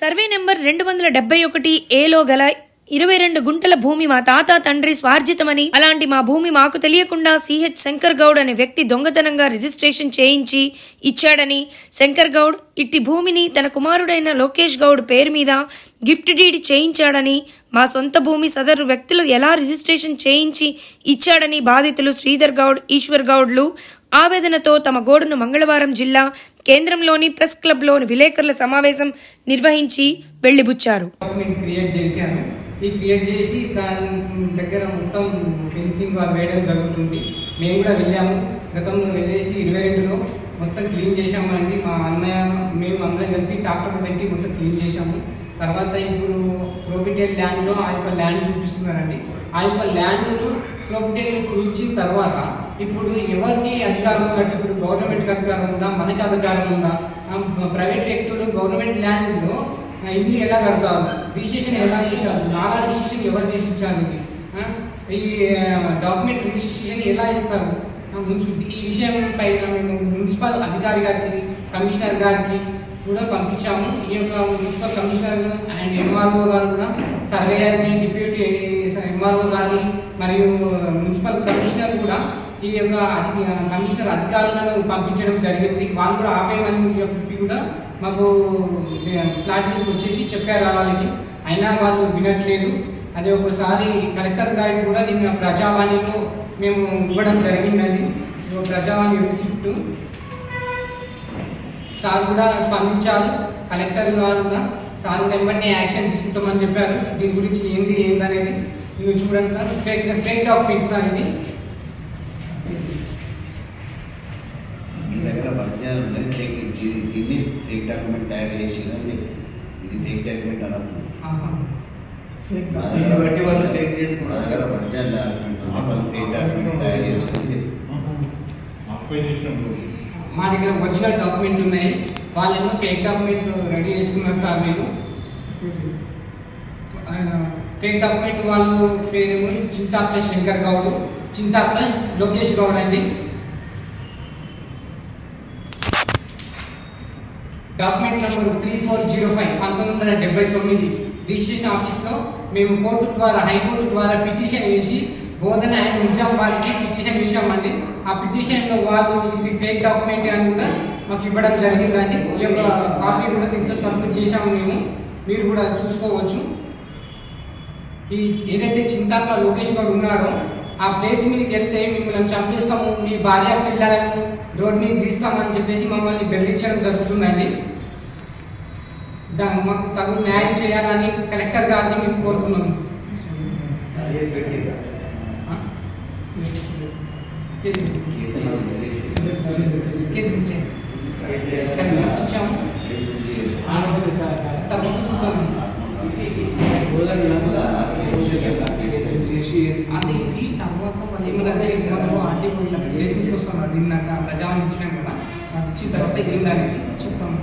Survey number 271 ఏలో గల 22 గుంటల భూమి మా తాత తండ్రి స్వార్జితమని, అలాంటి మా భూమి మాకు తెలియకుండా సిహెచ్ శంకర్ గౌడ్ అనే వ్యక్తి దొంగతనంగా రిజిస్ట్రేషన్ చేయించి ఇచ్చాడని, శంకర్ గౌడ్ ఇట్టి భూమిని తన కుమారుడైన లోకేష్ గౌడ్ పేరు మీద గిఫ్ట్ డీడ్ చేయించాడని, మా సొంత భూమి సదరు వ్యక్తులు ఎలా రిజిస్ట్రేషన్ చేయించి ఇచ్చాడని బాధితులు శ్రీధర్ గౌడ్, ఈశ్వర్ గౌడ్లు ఆవేదనతో తమ గోడును మంగళవారం జిల్లా కేంద్రంలోని ప్రెస్ క్లబ్లో విలేకరుల సమావేశం నిర్వహించి వెళ్లిబుచ్చారు. ఈ క్రియేట్ చేసి దాని దగ్గర మొత్తం ఫెన్సింగ్ వేయడం జరుగుతుంది. మేము కూడా వెళ్ళాము, గతంలో వెళ్ళేసి 22లో మొత్తం క్లీన్ చేసామండి. మా అన్నయ్య మేము అందరం కలిసి ట్రాక్టర్ పెట్టి మొత్తం క్లీన్ చేసాము. తర్వాత ఇప్పుడు ప్రోపిటేట్ ల్యాండ్లో ఆ యొక్క ల్యాండ్ చూపిస్తున్నారండి. ఆ యొక్క ల్యాండ్ను ప్రోపిటేట్ చూపించిన తర్వాత ఇప్పుడు ఎవరికి అధికారం ఉన్నట్టు, ఇప్పుడు గవర్నమెంట్కి అధికారం ఉందా, మనకి అధికారం ఉందా, ప్రైవేట్ వ్యక్తులు గవర్నమెంట్ ల్యాండ్లో ఇల్లు ఎలా కడతారు, రిజిస్ట్రేషన్ ఎలా చేశారు, నాలా రిజిస్ట్రేషన్ ఎవరు చేసించారు, ఈ డాక్యుమెంట్ రిజిస్ట్రేషన్ ఎలా చేస్తారు, ఈ విషయం పైన మేము మున్సిపల్ అధికారి గారికి, కమిషనర్ గారికి కూడా పంపించాము. ఈ యొక్క మున్సిపల్ కమిషనర్ అండ్ ఎంఆర్ఓ గారు కూడా సర్వేయర్ని, డిప్యూటీ ఎంఆర్ఓ గారిని మరియు మున్సిపల్ కమిషనర్ కూడా ఈ యొక్క కమిషనర్ అధికారులను పంపించడం జరిగింది. వాళ్ళు కూడా ఆపేయమని చెప్పి కూడా మాకు ఫ్లాట్ మీదకి వచ్చేసి చెప్పారు వాళ్ళకి, అయినా వాళ్ళు వినట్లేదు. అదే ఒకసారి కలెక్టర్ గారికి కూడా నిన్న ప్రజావాణిలో మేము ఇవ్వడం జరిగిందండి. ప్రజావాణి రిసిప్ట్ సార్ కూడా స్పందించారు. కలెక్టర్ గారు కూడా సార్ కూడా వెంటనే యాక్షన్ తీసుకుంటామని చెప్పారు. దీని గురించి ఏందనేది మీరు చూడండి సార్. ఫేక్ డాక్యుమెంట్స్ అనేది దీన్ని ఫేక్ డాక్యుమెంట్ తయారు చేసి ఇది ఫేక్ డాక్యుమెంట్ అనప్పుడు ఒరిజినల్ డాక్యుమెంట్స్ ఫేక్ డాక్యుమెంట్ తయారు చేసి మా దగ్గర ఒరిజినల్ డాక్యుమెంట్ ఉన్నాయి, వాళ్ళేమో ఫేక్ డాక్యుమెంట్ రెడీ చేసుకున్నారు సార్. మేము ఫేక్ డాక్యుమెంట్ వాళ్ళు పేరేమో చింతాప్ల శంకర్ గౌడ్, చింతాప్ల లోకేష్ గౌడ్ అండి. డాక్యుమెంట్ నెంబర్ 3405 1979 రిజిస్ట్రేషన్ ఆఫీస్లో మేము కోర్టు ద్వారా, హైకోర్టు ద్వారా పిటిషన్ వేసి బోధన అండ్ నిజామాబాద్కి పిటిషన్ వేసామండి. ఆ పిటిషన్లో వాళ్ళు ఇది ఫేక్ డాక్యుమెంట్ అని కూడా మాకు ఇవ్వడం జరిగిందండి. ఈ యొక్క కాపీ కూడా దీంట్లో సబ్మిట్ చేశాము మేము, మీరు కూడా చూసుకోవచ్చు. ఈ ఏదైతే చింతాకుల లోకేష్ గారు ఉన్నాడో ఆ ప్లేస్ మీదకి వెళ్తే మిమ్మల్ని చంపేస్తాము, మీ భార్య పిల్లలను రోడ్ మీద తీస్తామని చెప్పేసి మమ్మల్ని బెదిరించడం జరుగుతుందండి. మాకు తగు న్యాయం చేయాలని కలెక్టర్ గారిని మేము కోరుతున్నాము. ప్రజావాణి ఇచ్చినాం కదా, ఇచ్చిన తర్వాత ఏం దానికి చెప్తాము.